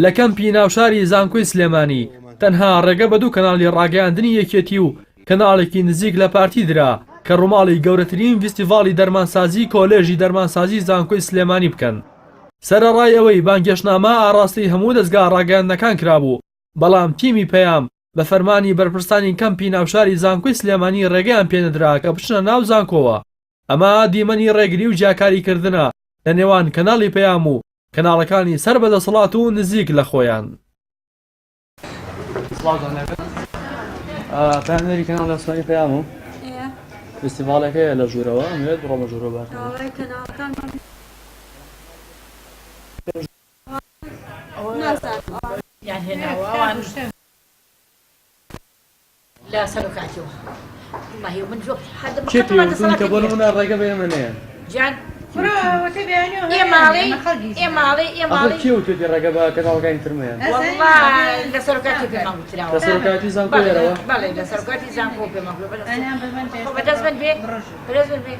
لە کەمپی ناوشاری زانکۆی سلێمانی تەنها ڕێگە بە دوو کەناڵی ڕاگەیاندنی یەکێتی و کەناڵێکی نزیک لە پارتی درا کە ڕووماڵی گەورەترین فیستیڤاڵی دەرمانسازی کۆلێژی دەرمانسازی زانکۆی سلێمانی بکەن. سەرەڕای ئەوەی بانگێشنامە ئاڕاستی هەموو دەستگا ڕاگەیاندنەکان کرابوو، بەڵام تیمی پەیام بە فەرمانی بەرپرسانی کەمپی ناوشاری زانکۆی سلێمانی ڕێگەیان پێنەدرا کە بچنە ناو زانکۆوە. ئەمە دیمەنی ڕێگری و جیاکاریکردنە لە نێوان کەناڵی پەیام و کەناڵەکانی سەر بەدەسەڵات و نزیک لە خۆیان. پەیامەری کەناڵ لە سوانی پەیام و فستیڤاڵێکەیە لە ژوورەوە ئەمەوێت بڕۆمە ژوورەوە باشە. لا سلوكاتيوه والله ومن جوب حد ما كيف يقولون تبون الرقبة بيمنين جان يا مالي يا مالي يا مالي كيف تدي الرقبة كذا وقاين ترمين والله لا سلوكاتي بمقلوب لا سلوكاتي زانكو يا روا بله لا سلوكاتي زانكو بمقلوب انا بدزمن بيه بدزمن بيه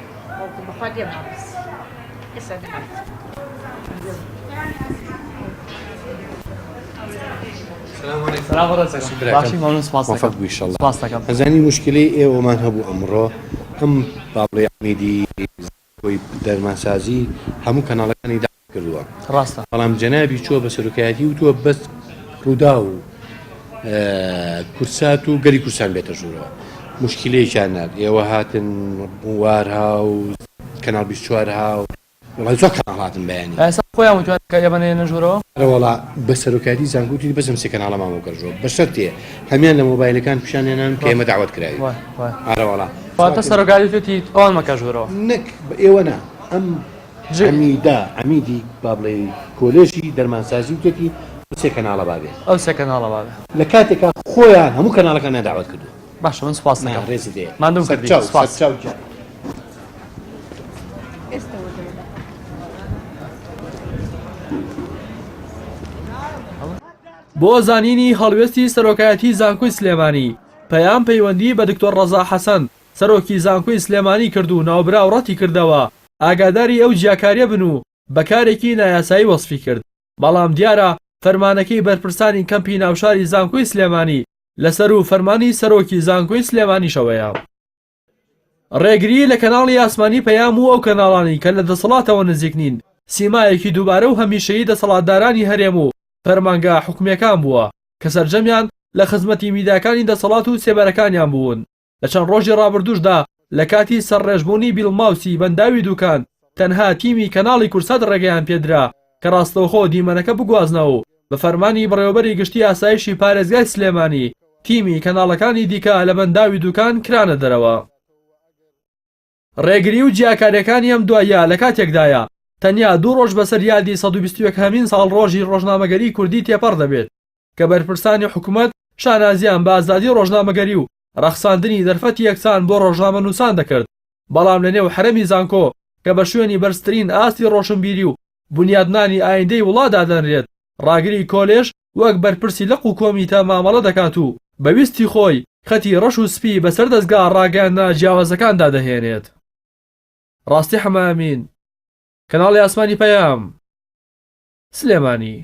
بخاطر بس يسعد سلام عليكم. باشي ممنون سپاس موفق بی ان شاء الله. سپاس دەکەم. ئەزانی مشکلی ئێوەمان هەبوو ئەمڕۆ ئەم باڵێ عمیدی کۆی دەرمانسازی هەموو کەناڵەکانی داخل کردووە. ڕاستە. بەڵام جەنابی چووە بە سەرۆکایەتی و تۆ بەس ڕوودا و کورسات و گەری کورسان بێتە ژوورەوە. مشکلەیەکیان نات. ئێوە هاتن وارها و کەناڵ 24 ها و وڵای زۆر کەناڵ هاتن بەیانی. ئێستا خۆیان وتوان کە ئێمەنێنە ژوورەوە؟ وڵا بە سەرۆکایەتی زانکۆی بەسم سێ کەناڵە مامەوە کردەوە. بە شەرتێ هەمیان لە مۆبایلەکان پیشانێنان کە ئێمە داوەت کراوی. ئارە وڵا. فاتە سەرۆکاتی توتی ئەوان مەکە ژوورەوە. نەک ئێوە نا. ئەم عمیدی با بڵێ کۆلێژی دەرمانسازی وتێتی سێ کەناڵە بابێ. ئەو سێ کەناڵە بابێ. لە کاتێکا خۆیان هەموو کەناڵەکانیان داوەت کردو. باشە من سپاس دەکەم. ڕێزی دێ. مادوم کردی. سپاس. بۆ زانینی هەڵوێستی سەرۆکایەتی زانکۆی سلێمانی پەیام پەیوەندی بە دکتۆر ڕەزا حەسەن سەرۆکی زانکۆی سلێمانی کرد و ناوبرا و ڕەتی کردەوە ئاگاداری ئەو جیاکاریە بن و بەکارێکی نایاسایی وەسفی کرد. بەڵام دیارە فەرمانەکەی بەرپرسانی کەمپی ناوشاری زانکۆی سلێمانی لەسەر و فەرمانی سەرۆکی زانکۆی سلێمانیشەوەیە. ڕێگری لە کەناڵی ئاسمانی پەیام و ئەو کەناڵانی کە لە دەسەڵاتەوە نزیک نین سیمایەکی دووبارە و هەمیشەیی دەسەڵاتدارانی هەرێم و فەرمانگا حکومەکان بووە کە سەرجەمیان لە خزمەتی میداکانی دەسەڵات و سێبەرەکانیان بوون. لە چەند ڕۆژی ڕابردووشدا لە کاتی سەرڕێژبوونی بیڵماوسی بەنداوی دوکان تەنها تیمی کەناڵی کورسات ڕێگەیان پێدرا کە ڕاستەوخۆ دیمەنەکە بگوازنەوە و بە فەرمانی بڕێوەبەری گشتی ئاسایشی پارێزگای سلێمانی تیمی کەناڵەکانی دیکە لە بەنداوی دوکان کرانە دەرەوە. ڕێگری و جیاکاریەکانی ئەم دوایە لە کاتێکدایە تەنیا دوو ڕۆژ بەسەر یادی 121 ساڵ ڕۆژی ڕۆژنامەگەری کوردی تێپەڕ دەبێت کە بەرپرسانی حکوومەت شانازیان بە ئازادی ڕۆژنامەگەری و ڕەخساندنی دەرفەتی یەکسان بۆ ڕۆژنامە نووسان دەکرد. بەڵام لە نێو حرەمی زانکۆ کە بە شوێنی بەرزترین ئاستی ڕۆشنبیری و بنیادنانی ئایندەی وڵاتدا دەنرێت ڕاگری کۆلێژ وەک بەرپرسی لەق و کۆمیتە مامەڵە دەکات و بەویستی خۆی خەتی ڕەش و سپی بەسەر دەستگا ڕاگەیاندنە جیاوازەکاندا دەهێنێت. ڕاستی حەمامین کەناڵی ئاسمانی پەیام سلێمانی.